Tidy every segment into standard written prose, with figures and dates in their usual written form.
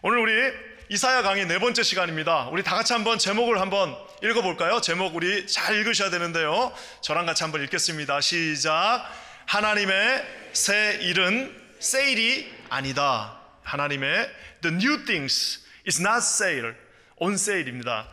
오늘 우리 이사야 강의 네 번째 시간입니다. 우리 다 같이 한번 제목을 한번 읽어볼까요? 제목 우리 잘 읽으셔야 되는데요, 저랑 같이 한번 읽겠습니다. 시작. 하나님의 새 일은 세일이 아니다. 하나님의 The new things is not sale, on sale입니다.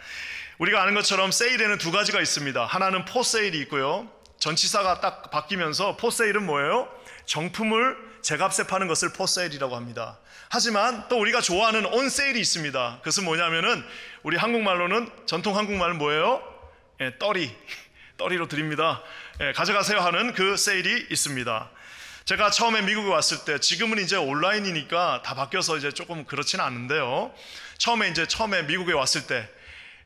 우리가 아는 것처럼 세일에는 두 가지가 있습니다. 하나는 포세일이 있고요, 전치사가 딱 바뀌면서 포세일은 뭐예요? 정품을 제값에 파는 것을 포세일이라고 합니다. 하지만 또 우리가 좋아하는 온세일이 있습니다. 그것은 뭐냐면은 우리 한국말로는, 전통 한국말은 뭐예요? 떨이로 드립니다. 가져가세요 하는 그 세일이 있습니다. 제가 처음에 미국에 왔을 때, 지금은 이제 온라인이니까 다 바뀌어서 이제 조금 그렇지는 않은데요, 처음에 미국에 왔을 때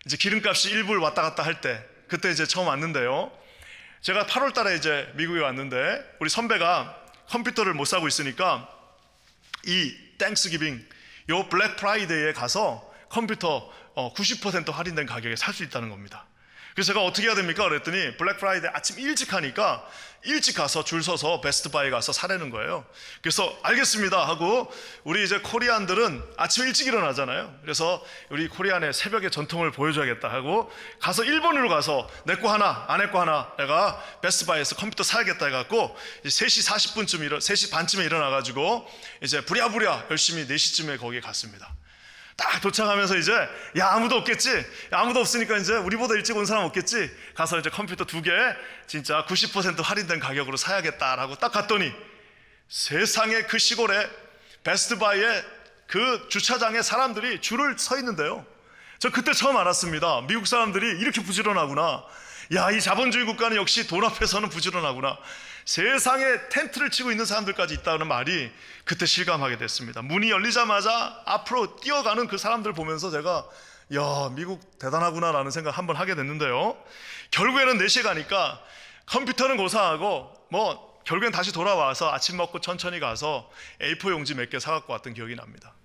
이제 기름값이 1불 왔다 갔다 할 때, 그때 이제 처음 왔는데요, 제가 8월 달에 이제 미국에 왔는데 우리 선배가 컴퓨터를 못 사고 있으니까 이 땡스기빙, 요 블랙 프라이데이에 가서 컴퓨터 90% 할인된 가격에 살 수 있다는 겁니다. 그래서 제가 어떻게 해야 됩니까? 그랬더니 블랙 프라이데이 아침 일찍 하니까 일찍 가서 줄 서서 베스트바이 가서 사라는 거예요. 그래서 알겠습니다 하고, 우리 이제 코리안들은 아침 일찍 일어나잖아요. 그래서 우리 코리안의 새벽의 전통을 보여줘야겠다 하고 가서 1번으로 가서 내 거 하나, 아내 거 하나, 내가 베스트바이에서 컴퓨터 사야겠다 해갖고 3시 40분쯤 3시 반쯤에 일어나가지고 이제 부랴부랴 열심히 4시쯤에 거기에 갔습니다. 딱 도착하면서 이제 아무도 없겠지, 아무도 없으니까 이제 우리보다 일찍 온 사람 없겠지, 가서 이제 컴퓨터 2개 진짜 90% 할인된 가격으로 사야겠다라고 딱 갔더니 세상에 그 시골에 베스트바이에 그 주차장에 사람들이 줄을 서 있는데요, 저 그때 처음 알았습니다. 미국 사람들이 이렇게 부지런하구나. 이 자본주의 국가는 역시 돈 앞에서는 부지런하구나. 세상에 텐트를 치고 있는 사람들까지 있다는 말이 그때 실감하게 됐습니다. 문이 열리자마자 앞으로 뛰어가는 그 사람들 보면서 제가 미국 대단하구나 라는 생각 한번 하게 됐는데요, 결국에는 4시에 가니까 컴퓨터는 고사하고 결국엔 다시 돌아와서 아침 먹고 천천히 가서 A4 용지 몇 개 사갖고 왔던 기억이 납니다.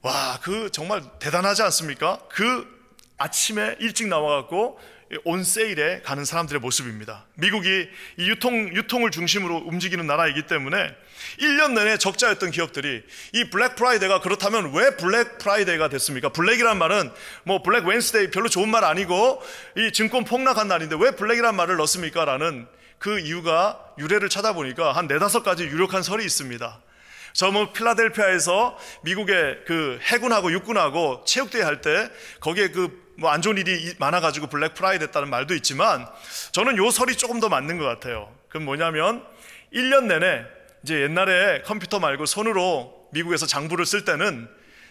와, 그 정말 대단하지 않습니까? 그 아침에 일찍 나와갖고 온 세일에 가는 사람들의 모습입니다. 미국이 이 유통을 중심으로 움직이는 나라이기 때문에 1년 내내 적자였던 기업들이 이 블랙 프라이데이가, 그렇다면 왜 블랙 프라이데이가 됐습니까? 블랙이란 말은 블랙 웬스데이 별로 좋은 말 아니고 이 증권 폭락한 날인데 왜 블랙이란 말을 넣습니까? 라는 그 이유가, 유래를 찾아보니까 한 4-5가지 유력한 설이 있습니다. 저 필라델피아에서 미국의 그 해군하고 육군하고 체육대회 할 때 거기에 안 좋은 일이 많아가지고 블랙 프라이데이 됐다는 말도 있지만, 저는 요 설이 조금 더 맞는 것 같아요. 그럼 뭐냐면 1년 내내 이제 옛날에 컴퓨터 말고 손으로 미국에서 장부를 쓸 때는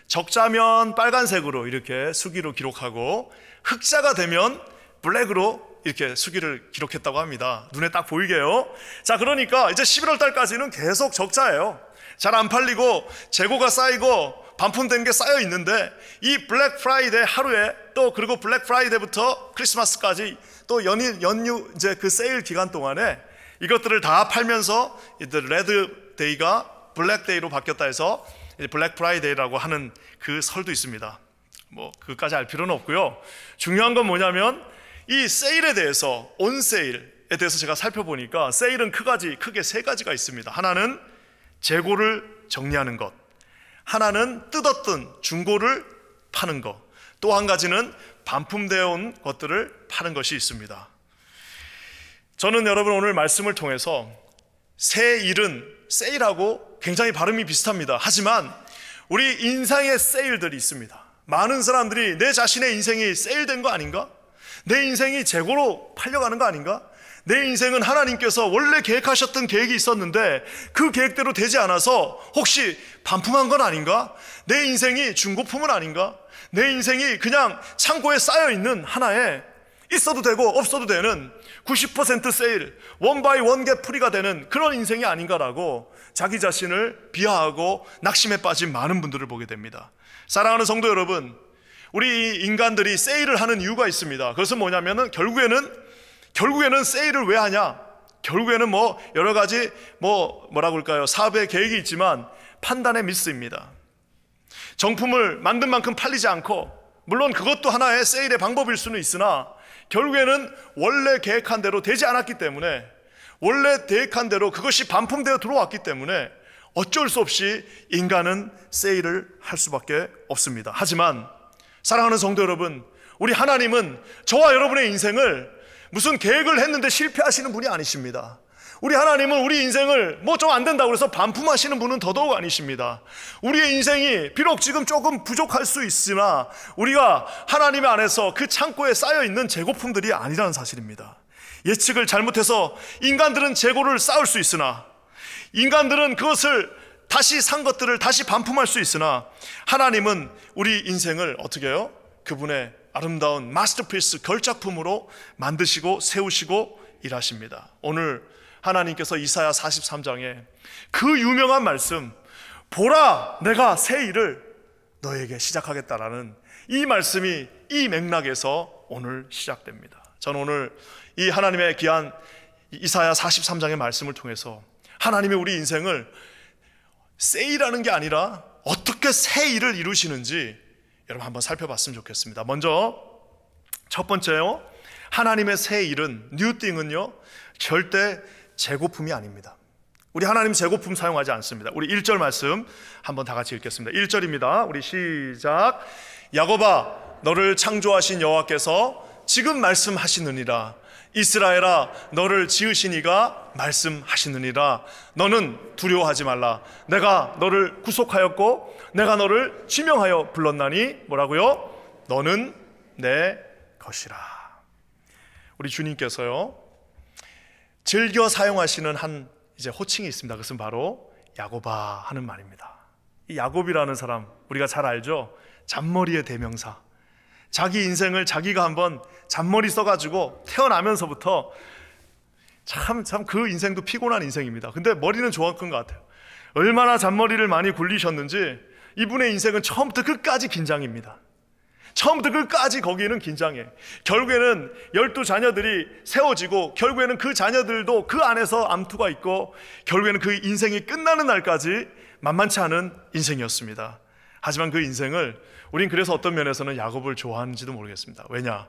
적자면 빨간색으로 이렇게 수기로 기록하고, 흑자가 되면 블랙으로 이렇게 수기를 기록했다고 합니다. 눈에 딱 보이게요. 자, 그러니까 이제 11월 달까지는 계속 적자예요. 잘 안 팔리고 재고가 쌓이고 반품된 게 쌓여 있는데, 이 블랙 프라이데이 하루에 또, 그리고 블랙 프라이데이부터 크리스마스까지 또 연휴 이제 그 세일 기간 동안에 이것들을 다 팔면서 이제 레드 데이가 블랙 데이로 바뀌었다 해서 블랙 프라이데이라고 하는 그 설도 있습니다. 그까지 알 필요는 없고요. 중요한 건 뭐냐면 이 세일에 대해서, 온 세일에 대해서 제가 살펴보니까 세일은 크게 3가지가 있습니다. 하나는 재고를 정리하는 것, 하나는 뜯었던 중고를 파는 것, 또 한 가지는 반품되어 온 것들을 파는 것이 있습니다. 저는 여러분 오늘 말씀을 통해서 세일은, 세일하고 굉장히 발음이 비슷합니다. 하지만 우리 인생의 세일들이 있습니다. 많은 사람들이 내 자신의 인생이 세일된 거 아닌가? 내 인생이 재고로 팔려가는 거 아닌가? 내 인생은 하나님께서 원래 계획하셨던 계획이 있었는데 그 계획대로 되지 않아서 혹시 반품한 건 아닌가? 내 인생이 중고품은 아닌가? 내 인생이 그냥 창고에 쌓여있는 하나의 있어도 되고 없어도 되는 90% 세일, 원바이 원겟 프리가 되는 그런 인생이 아닌가라고 자기 자신을 비하하고 낙심에 빠진 많은 분들을 보게 됩니다. 사랑하는 성도 여러분, 우리 인간들이 세일을 하는 이유가 있습니다. 그것은 뭐냐면은 결국에는 세일을 왜 하냐? 결국에는 여러 가지 뭐라고 할까요? 사업의 계획이 있지만 판단의 미스입니다. 정품을 만든 만큼 팔리지 않고, 물론 그것도 하나의 세일의 방법일 수는 있으나 결국에는 원래 계획한 대로 되지 않았기 때문에, 원래 계획한 대로 그것이 반품되어 들어왔기 때문에 어쩔 수 없이 인간은 세일을 할 수밖에 없습니다. 하지만 사랑하는 성도 여러분, 우리 하나님은 저와 여러분의 인생을 무슨 계획을 했는데 실패하시는 분이 아니십니다. 우리 하나님은 우리 인생을 뭐 좀 안 된다고 해서 반품하시는 분은 더더욱 아니십니다. 우리의 인생이 비록 지금 조금 부족할 수 있으나 우리가 하나님 안에서 그 창고에 쌓여있는 재고품들이 아니라는 사실입니다. 예측을 잘못해서 인간들은 재고를 쌓을 수 있으나, 인간들은 그것을 다시 산 것들을 다시 반품할 수 있으나, 하나님은 우리 인생을 어떻게 해요? 그분의 아름다운 마스터피스, 걸작품으로 만드시고 세우시고 일하십니다. 오늘 하나님께서 이사야 43장에 그 유명한 말씀, 보라 내가 새 일을 너에게 시작하겠다라는 이 말씀이 이 맥락에서 오늘 시작됩니다. 저는 오늘 이 하나님의 귀한 이사야 43장의 말씀을 통해서 하나님의 우리 인생을 새 일하는 게 아니라 어떻게 새 일을 이루시는지 여러분 한번 살펴봤으면 좋겠습니다. 먼저 첫 번째요, 하나님의 새 일은, 뉴띵은요 절대 재고품이 아닙니다. 우리 하나님 재고품 사용하지 않습니다. 우리 1절 말씀 한번 다 같이 읽겠습니다. 1절입니다. 우리 시작. 야곱아 너를 창조하신 여호와께서 지금 말씀하시느니라. 이스라엘아 너를 지으신 이가 말씀하시느니라. 너는 두려워하지 말라. 내가 너를 구속하였고 내가 너를 지명하여 불렀나니 뭐라고요? 너는 내 것이라. 우리 주님께서요 즐겨 사용하시는 한 이제 호칭이 있습니다. 그것은 바로 야곱아 하는 말입니다. 이 야곱이라는 사람 우리가 잘 알죠? 잔머리의 대명사. 자기 인생을 자기가 한번 잔머리 써가지고 태어나면서부터 참 그 인생도 피곤한 인생입니다. 근데 머리는 좋았던 것 같아요. 얼마나 잔머리를 많이 굴리셨는지 이분의 인생은 처음부터 끝까지 긴장입니다. 처음부터 끝까지 거기는 긴장해. 결국에는 12자녀들이 세워지고 결국에는 그 자녀들도 그 안에서 암투가 있고 결국에는 그 인생이 끝나는 날까지 만만치 않은 인생이었습니다. 하지만 그 인생을 우린 그래서 어떤 면에서는 야곱을 좋아하는지도 모르겠습니다. 왜냐?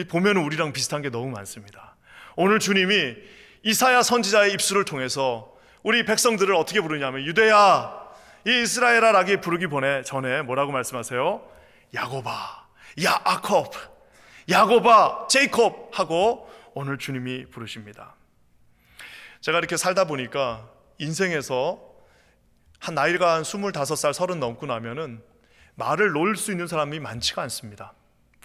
보면 우리랑 비슷한 게 너무 많습니다. 오늘 주님이 이사야 선지자의 입술을 통해서 우리 백성들을 어떻게 부르냐면 유대야 이 이스라엘아라기 부르기 전에 뭐라고 말씀하세요? 야곱아, 야아콥, 야곱아, 제이콥 하고 오늘 주님이 부르십니다. 제가 이렇게 살다 보니까 인생에서 한 나이가 한 25살, 30 넘고 나면은 말을 놓을 수 있는 사람이 많지가 않습니다.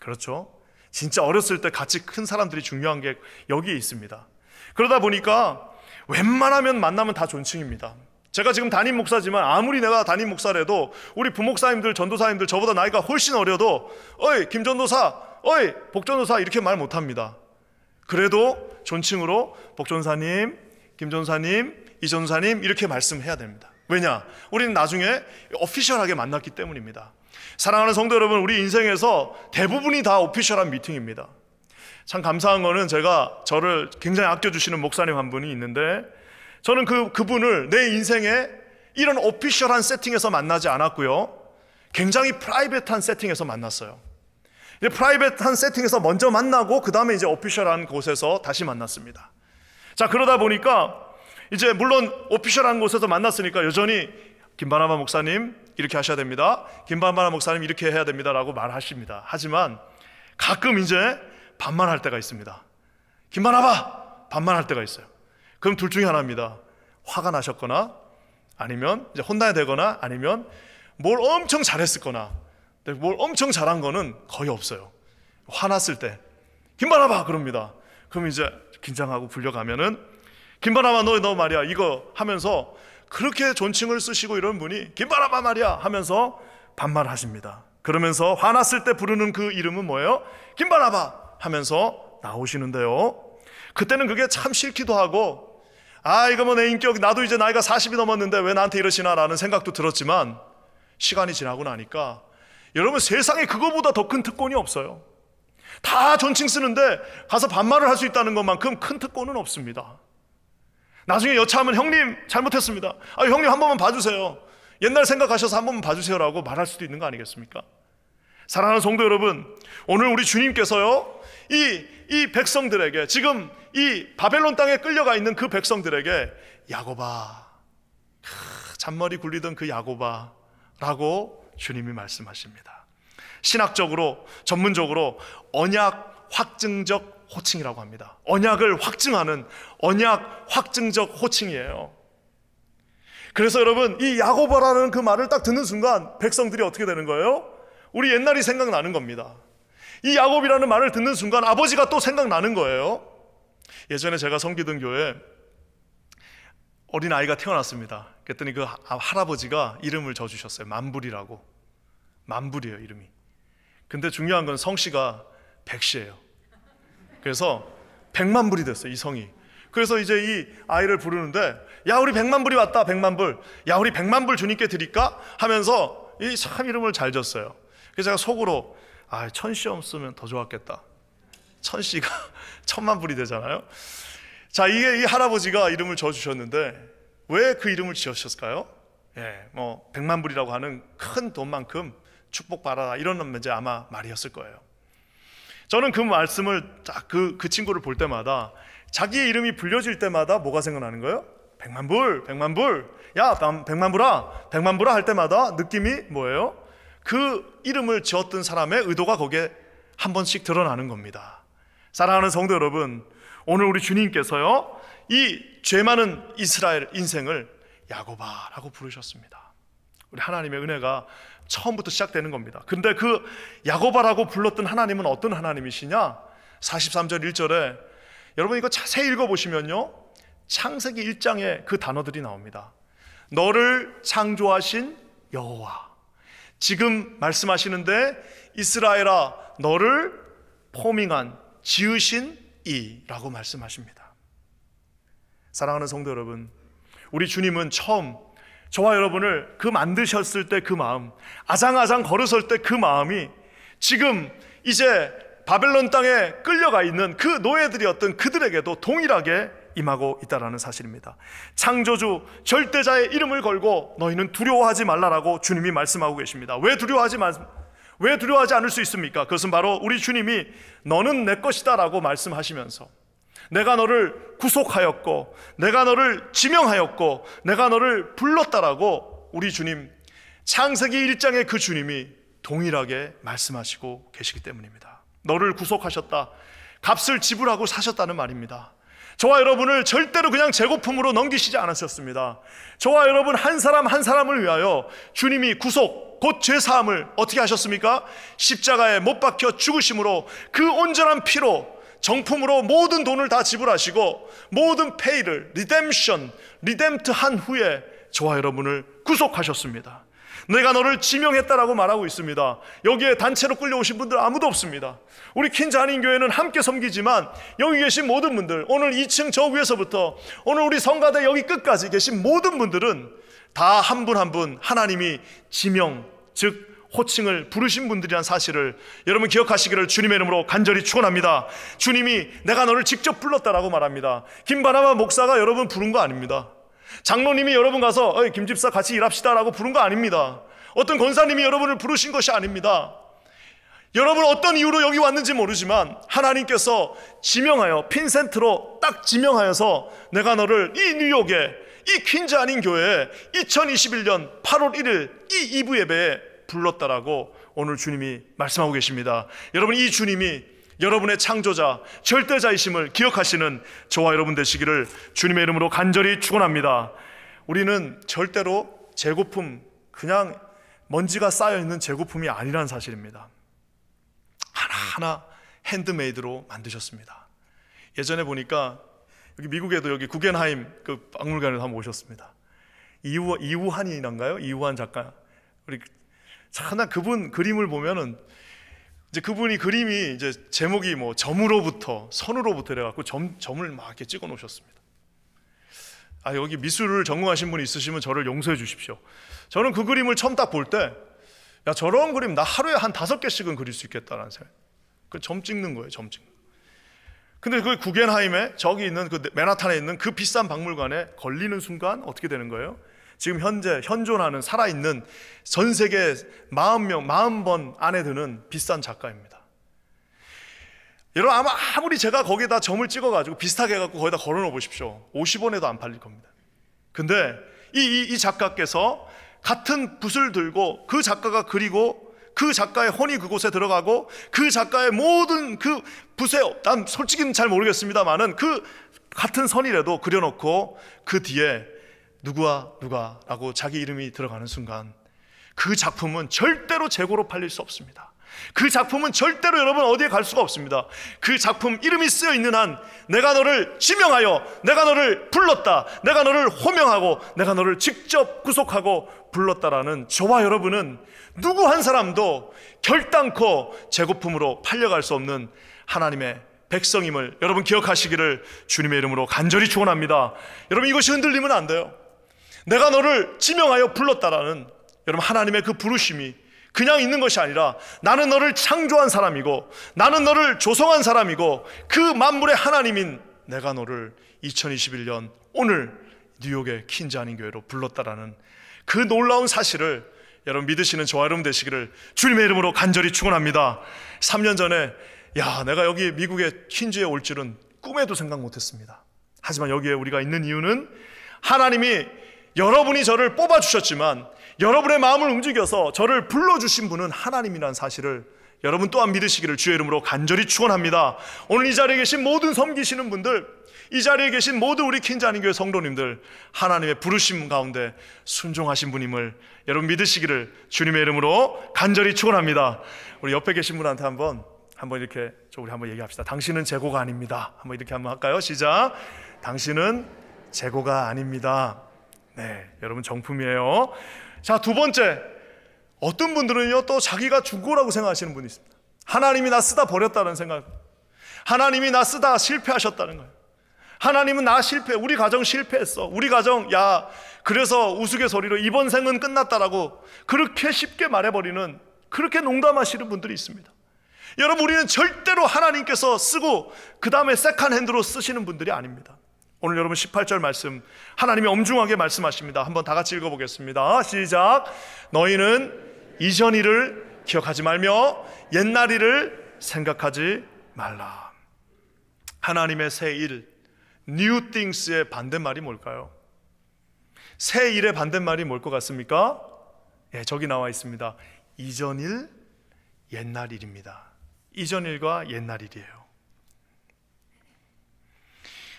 그렇죠? 진짜 어렸을 때 같이 큰 사람들이 중요한 게 여기에 있습니다. 그러다 보니까 웬만하면 만나면 다 존칭입니다. 제가 지금 담임 목사지만 아무리 내가 담임 목사라도 우리 부목사님들, 전도사님들 저보다 나이가 훨씬 어려도 어이 김전도사, 어이 복전도사 이렇게 말 못합니다. 그래도 존칭으로 복전사님, 김전사님, 이전사님 이렇게 말씀해야 됩니다. 왜냐? 우리는 나중에 오피셜하게 만났기 때문입니다. 사랑하는 성도 여러분, 우리 인생에서 대부분이 다 오피셜한 미팅입니다. 참 감사한 거는 제가 저를 굉장히 아껴주시는 목사님 한 분이 있는데 저는 그분을 내 인생에 이런 오피셜한 세팅에서 만나지 않았고요, 굉장히 프라이빗한 세팅에서 만났어요. 프라이빗한 세팅에서 먼저 만나고 그 다음에 이제 오피셜한 곳에서 다시 만났습니다. 자, 그러다 보니까 이제 물론 오피셜한 곳에서 만났으니까 여전히 김바나바 목사님 이렇게 하셔야 됩니다, 김바나바 목사님 이렇게 해야 됩니다 라고 말하십니다. 하지만 가끔 이제 반말할 때가 있습니다. 김바나바 반말할 때가 있어요. 그럼 둘 중에 하나입니다. 화가 나셨거나 아니면 이제 혼나야 되거나 아니면 뭘 엄청 잘했었거나. 뭘 엄청 잘한 거는 거의 없어요. 화났을 때 김바나바 그럽니다. 그럼 이제 긴장하고 불려가면은 김바나바 너 말이야 이거 하면서 그렇게 존칭을 쓰시고 이런 분이 김바나바 말이야 하면서 반말하십니다. 그러면서 화났을 때 부르는 그 이름은 뭐예요? 김바나바 하면서 나오시는데요, 그때는 그게 참 싫기도 하고 이거 뭐 내 인격, 나도 이제 나이가 40이 넘었는데 왜 나한테 이러시나 라는 생각도 들었지만 시간이 지나고 나니까 여러분 세상에 그거보다 더 큰 특권이 없어요. 다 존칭 쓰는데 가서 반말을 할 수 있다는 것만큼 큰 특권은 없습니다. 나중에 여차하면 형님 잘못했습니다, 형님 한 번만 봐주세요, 옛날 생각하셔서 한 번만 봐주세요라고 말할 수도 있는 거 아니겠습니까? 사랑하는 성도 여러분, 오늘 우리 주님께서요 이 백성들에게, 지금 이 바벨론 땅에 끌려가 있는 그 백성들에게 야곱아, 잔머리 굴리던 그 야고바 라고 주님이 말씀하십니다. 신학적으로 전문적으로 언약 확증적 호칭이라고 합니다. 언약을 확증하는 언약 확증적 호칭이에요. 그래서 여러분, 이 야고보라는 그 말을 딱 듣는 순간 백성들이 어떻게 되는 거예요? 우리 옛날이 생각나는 겁니다. 이 야곱이라는 말을 듣는 순간 아버지가 또 생각나는 거예요. 예전에 제가 섬기던 교회에 어린아이가 태어났습니다. 그랬더니 그 할아버지가 이름을 져주셨어요. 만불이라고. 만불이에요, 이름이. 근데 중요한 건 성씨가 백씨예요. 그래서 백만불이 됐어요, 이 성이. 그래서 이제 이 아이를 부르는데, 야, 우리 백만불이 왔다, 백만불. 야, 우리 백만불 주님께 드릴까? 하면서 이 참 이름을 잘 졌어요. 그래서 제가 속으로, 아, 천씨 없으면 더 좋았겠다. 천씨가 천만불이 되잖아요. 자, 이게 이 할아버지가 이름을 져주셨는데, 왜 그 이름을 지으셨을까요? 예, 뭐 백만불이라고 하는 큰 돈만큼 축복받아라, 이런 이제 아마 말이었을 거예요. 저는 그 말씀을 딱 그 친구를 볼 때마다 자기의 이름이 불려질 때마다 뭐가 생각나는 거예요? 백만불, 백만불. 야, 백만불아, 백만불아 할 때마다 느낌이 뭐예요? 그 이름을 지었던 사람의 의도가 거기에 한 번씩 드러나는 겁니다. 사랑하는 성도 여러분, 오늘 우리 주님께서요, 이 죄 많은 이스라엘 인생을 야고바라고 부르셨습니다. 우리 하나님의 은혜가 처음부터 시작되는 겁니다. 근데 그 야고바라고 불렀던 하나님은 어떤 하나님이시냐? 43절 1절에 여러분 이거 자세히 읽어보시면요, 창세기 1장에 그 단어들이 나옵니다. 너를 창조하신 여호와. 지금 말씀하시는데 이스라엘아, 너를 포밍한, 지으신 이라고 말씀하십니다. 사랑하는 성도 여러분, 우리 주님은 처음 저와 여러분을 그 만드셨을 때 그 마음, 아장아장 걸어설 때 그 마음이 지금 이제 바벨론 땅에 끌려가 있는 그 노예들이었던 그들에게도 동일하게 임하고 있다는 사실입니다. 창조주 절대자의 이름을 걸고 너희는 두려워하지 말라라고 주님이 말씀하고 계십니다. 왜 두려워하지 않을 수 있습니까? 그것은 바로 우리 주님이 너는 내 것이다 라고 말씀하시면서 내가 너를 구속하였고 내가 너를 지명하였고 내가 너를 불렀다라고 우리 주님, 창세기 1장의 그 주님이 동일하게 말씀하시고 계시기 때문입니다. 너를 구속하셨다, 값을 지불하고 사셨다는 말입니다. 저와 여러분을 절대로 그냥 재고품으로 넘기시지 않으셨습니다. 저와 여러분 한 사람 한 사람을 위하여 주님이 구속, 곧 죄사함을 어떻게 하셨습니까? 십자가에 못 박혀 죽으심으로 그 온전한 피로 정품으로 모든 돈을 다 지불하시고 모든 페이를 리뎀트한 후에 저와 여러분을 구속하셨습니다. 내가 너를 지명했다라고 말하고 있습니다. 여기에 단체로 끌려오신 분들 아무도 없습니다. 우리 킨자한인교회는 함께 섬기지만 여기 계신 모든 분들, 오늘 2층 저 위에서부터 오늘 우리 성가대 여기 끝까지 계신 모든 분들은 다 한 분 한 분 하나님이 지명, 즉 호칭을 부르신 분들이란 사실을 여러분 기억하시기를 주님의 이름으로 간절히 축원합니다. 주님이 내가 너를 직접 불렀다라고 말합니다. 김바나바 목사가 여러분 부른 거 아닙니다. 장로님이 여러분 가서 김집사 같이 일합시다 라고 부른 거 아닙니다. 어떤 권사님이 여러분을 부르신 것이 아닙니다. 여러분 어떤 이유로 여기 왔는지 모르지만 하나님께서 지명하여 핀센트로 딱 지명하여서 내가 너를 이 뉴욕에, 이 퀸즈 아닌 교회에 2021년 8월 1일 이 2부 예배에 불렀다라고 오늘 주님이 말씀하고 계십니다. 여러분 이 주님이 여러분의 창조자, 절대자이심을 기억하시는 저와 여러분 되시기를 주님의 이름으로 간절히 축원합니다. 우리는 절대로 재고품, 그냥 먼지가 쌓여있는 재고품이 아니라는 사실입니다. 하나하나 핸드메이드로 만드셨습니다. 예전에 보니까 여기 미국에도 여기 구겐하임 그 박물관에 한번 오셨습니다. 이우한이란가요? 이우한 작가. 우리 참 그분 그림을 보면은 이제 그분이 그림이 이제 제목이 뭐 점으로부터 선으로부터 이래갖고 점을 막 이렇게 찍어 놓으셨습니다. 아, 여기 미술을 전공하신 분이 있으시면 저를 용서해 주십시오. 저는 그 그림을 처음 딱 볼 때, 야, 저런 그림 나 하루에 한 5개씩은 그릴 수 있겠다라는 생각. 그 점 찍는 거예요, 점 찍는 거. 근데 그 구겐하임에 저기 있는 그 맨하탄에 있는 그 비싼 박물관에 걸리는 순간 어떻게 되는 거예요? 지금 현재 현존하는 살아있는 전 세계 40번 안에 드는 비싼 작가입니다. 여러분 아무리 제가 거기에다 점을 찍어가지고 비슷하게 해갖고 거기다 걸어놓어 보십시오. 50원에도 안 팔릴 겁니다. 근데 이 작가께서 같은 붓을 들고 그 작가가 그리고 그 작가의 혼이 그곳에 들어가고 그 작가의 모든 그 붓에, 난 솔직히는 잘 모르겠습니다만은 그 같은 선이라도 그려놓고 그 뒤에 누구와 누가라고 자기 이름이 들어가는 순간 그 작품은 절대로 재고로 팔릴 수 없습니다. 그 작품은 절대로 여러분 어디에 갈 수가 없습니다. 그 작품 이름이 쓰여 있는 한 내가 너를 지명하여 내가 너를 불렀다, 내가 너를 호명하고 내가 너를 직접 구속하고 불렀다라는 저와 여러분은 누구 한 사람도 결단코 재고품으로 팔려갈 수 없는 하나님의 백성임을 여러분 기억하시기를 주님의 이름으로 간절히 축원합니다. 여러분 이것이 흔들리면 안 돼요. 내가 너를 지명하여 불렀다라는 여러분 하나님의 그 부르심이 그냥 있는 것이 아니라 나는 너를 창조한 사람이고 나는 너를 조성한 사람이고 그 만물의 하나님인 내가 너를 2021년 오늘 뉴욕의 퀸즈 한인교회로 불렀다라는 그 놀라운 사실을 여러분 믿으시는 저와 여러분 되시기를 주님의 이름으로 간절히 축원합니다. 3년 전에 내가 여기 미국의 퀸즈에 올 줄은 꿈에도 생각 못했습니다. 하지만 여기에 우리가 있는 이유는 하나님이 여러분이 저를 뽑아주셨지만 여러분의 마음을 움직여서 저를 불러주신 분은 하나님이라는 사실을 여러분 또한 믿으시기를 주의 이름으로 간절히 축원합니다. 오늘 이 자리에 계신 모든 섬기시는 분들, 이 자리에 계신 모든 우리 퀸즈 한인교회 성도님들, 하나님의 부르심 가운데 순종하신 분임을 여러분 믿으시기를 주님의 이름으로 간절히 축원합니다. 우리 옆에 계신 분한테 한번 이렇게 우리 한번 얘기합시다. 당신은 재고가 아닙니다. 한번 이렇게 한번 할까요? 시작. 당신은 재고가 아닙니다. 네, 여러분 정품이에요. 자, 두 번째, 어떤 분들은요 또 자기가 중고라고 생각하시는 분이 있습니다. 하나님이 나 쓰다 버렸다는 생각, 하나님이 나 쓰다 실패하셨다는 거예요. 하나님은 나 우리 가정 실패했어, 우리 가정 그래서 우스갯소리로 이번 생은 끝났다라고 그렇게 쉽게 말해버리는, 그렇게 농담하시는 분들이 있습니다. 여러분 우리는 절대로 하나님께서 쓰고 그 다음에 세컨핸드로 쓰시는 분들이 아닙니다. 오늘 여러분 18절 말씀 하나님이 엄중하게 말씀하십니다. 한번 다 같이 읽어보겠습니다. 시작. 너희는 이전 일을 기억하지 말며 옛날 일을 생각하지 말라. 하나님의 새 일, new things의 반대말이 뭘까요? 새 일의 반대말이 뭘 것 같습니까? 저기 나와 있습니다. 이전 일, 옛날 일입니다. 이전 일과 옛날 일이에요.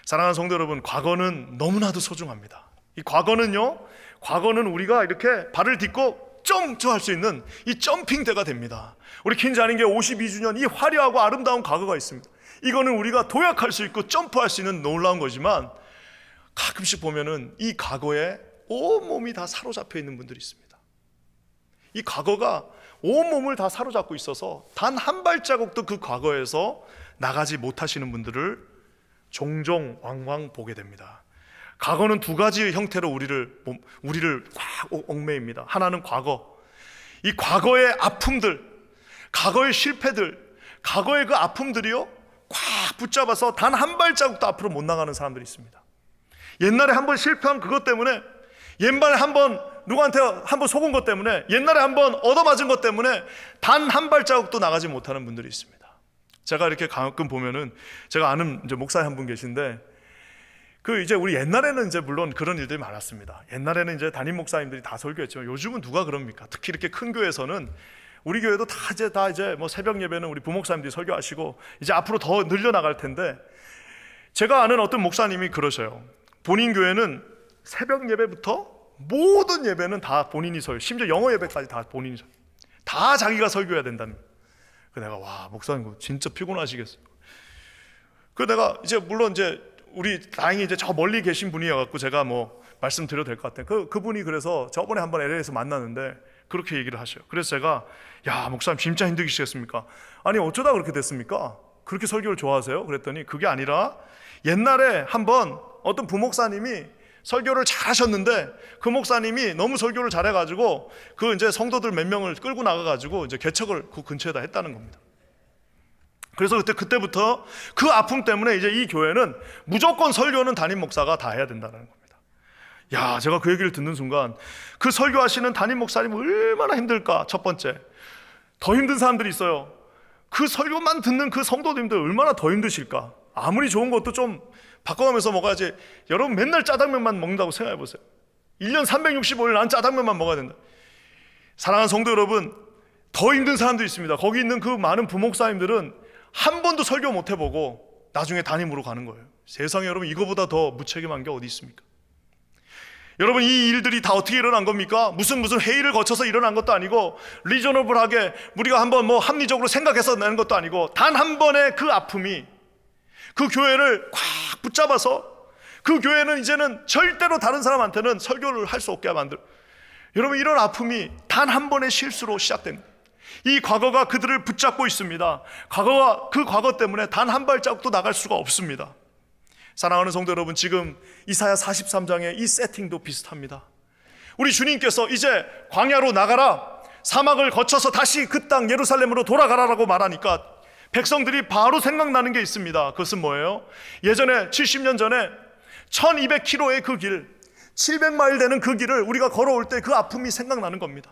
사랑하는 성도 여러분, 과거는 너무나도 소중합니다. 이 과거는 우리가 이렇게 발을 딛고 점프할 수 있는 이 점핑대가 됩니다. 우리 퀸즈 한인교회 52주년 이 화려하고 아름다운 과거가 있습니다. 이거는 우리가 도약할 수 있고 점프할 수 있는 놀라운 거지만 가끔씩 보면은 이 과거에 온몸이 다 사로잡혀 있는 분들이 있습니다. 이 과거가 온몸을 다 사로잡고 있어서 단 한 발자국도 그 과거에서 나가지 못하시는 분들을 종종 왕왕 보게 됩니다. 과거는 두 가지 형태로 우리를 꽉 얽매입니다. 하나는 과거, 이 과거의 아픔들, 과거의 실패들, 과거의 그 아픔들이요 꽉 붙잡아서 단 한 발자국도 앞으로 못 나가는 사람들이 있습니다. 옛날에 한번 실패한 그것 때문에, 옛날에 한번 누구한테 한번 속은 것 때문에, 옛날에 한번 얻어맞은 것 때문에 단 한 발자국도 나가지 못하는 분들이 있습니다. 제가 이렇게 가끔 보면은, 제가 아는 이제 목사님 한 분 계신데, 이제 우리 옛날에는 이제 물론 그런 일들이 많았습니다. 옛날에는 이제 담임 목사님들이 다 설교했지만 요즘은 누가 그럽니까? 특히 이렇게 큰 교회에서는, 우리 교회도 다 이제 뭐 새벽 예배는 우리 부목사님들이 설교하시고 이제 앞으로 더 늘려나갈 텐데, 제가 아는 어떤 목사님이 그러셔요. 본인 교회는 새벽 예배부터 모든 예배는 다 본인이 심지어 영어 예배까지 다 본인이 다 자기가 설교해야 된다는. 내가 와, 목사님 진짜 피곤하시겠어요. 내가 이제 물론 이제 우리 다행히 이제 저 멀리 계신 분이어갖고 제가 뭐 말씀드려도 될 것 같아요. 그분이 그래서 저번에 한번 LA에서 만났는데 그렇게 얘기를 하셔요. 그래서 제가 목사님 진짜 힘드시겠습니까? 아니 어쩌다 그렇게 됐습니까? 그렇게 설교를 좋아하세요? 그랬더니 그게 아니라 옛날에 한번 어떤 부목사님이 설교를 잘하셨는데 그 목사님이 너무 설교를 잘해가지고 이제 성도들 몇 명을 끌고 나가가지고 이제 개척을 그 근처에다 했다는 겁니다. 그래서 그때부터 그 아픔 때문에 이제 이 교회는 무조건 설교는 담임 목사가 다 해야 된다는 겁니다. 제가 그 얘기를 듣는 순간 그 설교하시는 담임 목사님 얼마나 힘들까. 첫 번째, 더 힘든 사람들이 있어요. 그 설교만 듣는 그 성도님들 얼마나 더 힘드실까. 아무리 좋은 것도 좀 바꿔가면서 먹어야지. 여러분 맨날 짜장면만 먹는다고 생각해 보세요. 1년 365일 난 짜장면만 먹어야 된다. 사랑하는 성도 여러분, 더 힘든 사람도 있습니다. 거기 있는 그 많은 부목사님들은 한 번도 설교 못 해보고 나중에 담임으로 가는 거예요. 세상에 여러분, 이거보다 더 무책임한 게 어디 있습니까? 여러분, 이 일들이 다 어떻게 일어난 겁니까? 무슨 회의를 거쳐서 일어난 것도 아니고, 리저너블하게 우리가 한번 합리적으로 생각해서 내는 것도 아니고, 단 한 번의 그 아픔이 그 교회를 꽉 붙잡아서 그 교회는 이제는 절대로 다른 사람한테는 설교를 할 수 없게 만들어. 여러분, 이런 아픔이 단 한 번의 실수로 시작됩니다. 이 과거가 그들을 붙잡고 있습니다. 그 과거 때문에 단 한 발자국도 나갈 수가 없습니다. 사랑하는 성도 여러분, 지금 이사야 43장의 이 세팅도 비슷합니다. 우리 주님께서 이제 광야로 나가라, 사막을 거쳐서 다시 그 땅 예루살렘으로 돌아가라라고 말하니까 백성들이 바로 생각나는 게 있습니다. 그것은 뭐예요? 예전에 70년 전에 1200km의 그 길, 700마일 되는 그 길을 우리가 걸어올 때 그 아픔이 생각나는 겁니다.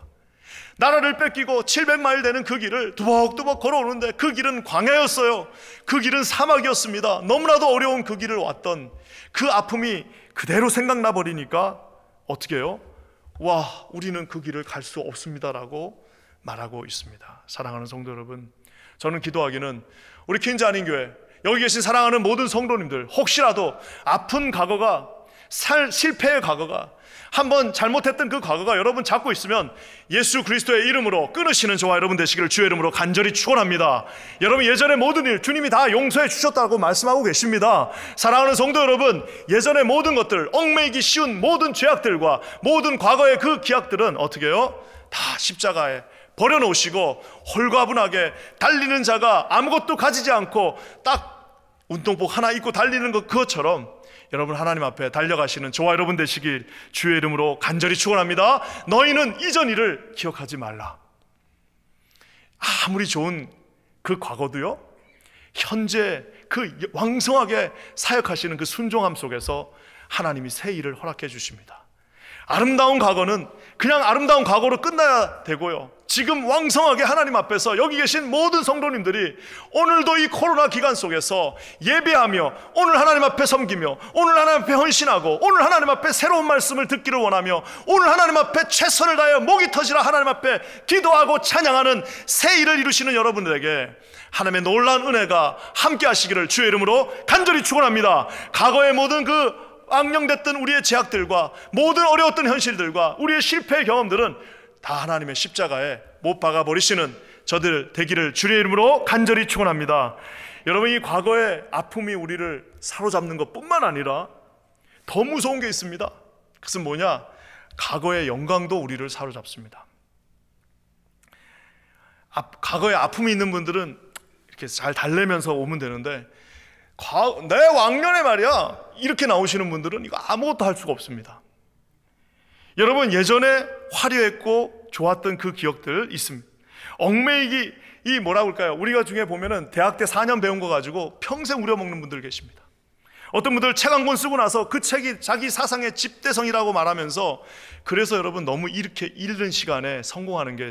나라를 뺏기고 700마일 되는 그 길을 두벅두벅 걸어오는데 그 길은 광야였어요. 그 길은 사막이었습니다. 너무나도 어려운 그 길을 왔던 그 아픔이 그대로 생각나 버리니까 어떻게 해요? 와, 우리는 그 길을 갈 수 없습니다라고 말하고 있습니다. 사랑하는 성도 여러분, 저는 기도하기는 우리 퀸즈 한인교회 여기 계신 사랑하는 모든 성도님들, 혹시라도 아픈 과거가, 실패의 과거가, 한번 잘못했던 그 과거가 여러분 잡고 있으면 예수 그리스도의 이름으로 끊으시는 저와 여러분 되시기를 주의 이름으로 간절히 축원합니다. 여러분, 예전의 모든 일 주님이 다 용서해 주셨다고 말씀하고 계십니다. 사랑하는 성도 여러분, 예전의 모든 것들, 얽매이기 쉬운 모든 죄악들과 모든 과거의 그 기약들은 어떻게 해요? 다 십자가에 버려놓으시고 홀가분하게 달리는 자가 아무것도 가지지 않고 딱 운동복 하나 입고 달리는 그것처럼 여러분 하나님 앞에 달려가시는 저와 여러분 되시길 주의 이름으로 간절히 축원합니다. 너희는 이전 일을 기억하지 말라. 아무리 좋은 그 과거도요, 현재 그 왕성하게 사역하시는 그 순종함 속에서 하나님이 새 일을 허락해 주십니다. 아름다운 과거는 그냥 아름다운 과거로 끝나야 되고요, 지금 왕성하게 하나님 앞에서 여기 계신 모든 성도님들이 오늘도 이 코로나 기간 속에서 예배하며 오늘 하나님 앞에 섬기며 오늘 하나님 앞에 헌신하고 오늘 하나님 앞에 새로운 말씀을 듣기를 원하며 오늘 하나님 앞에 최선을 다하여 목이 터지라 하나님 앞에 기도하고 찬양하는 새 일을 이루시는 여러분들에게 하나님의 놀라운 은혜가 함께 하시기를 주의 이름으로 간절히 축원합니다. 과거의 모든 그 악령됐던 우리의 제약들과 모든 어려웠던 현실들과 우리의 실패의 경험들은 다 하나님의 십자가에 못 박아 버리시는 저들 되기를 주의 이름으로 간절히 축원합니다. 여러분, 이 과거의 아픔이 우리를 사로잡는 것뿐만 아니라 더 무서운 게 있습니다. 그것은 뭐냐? 과거의 영광도 우리를 사로잡습니다. 과거에 아픔이 있는 분들은 이렇게 잘 달래면서 오면 되는데, 내 왕년에 말이야 이렇게 나오시는 분들은 이거 아무것도 할 수가 없습니다. 여러분, 예전에 화려했고 좋았던 그 기억들 있습니다. 얽매이기, 이 뭐라고 할까요? 우리가 중에 보면은 대학 때 4년 배운 거 가지고 평생 우려먹는 분들 계십니다. 어떤 분들 책 한 권 쓰고 나서 그 책이 자기 사상의 집대성이라고 말하면서, 그래서 여러분 너무 이렇게 이른 시간에 성공하는 게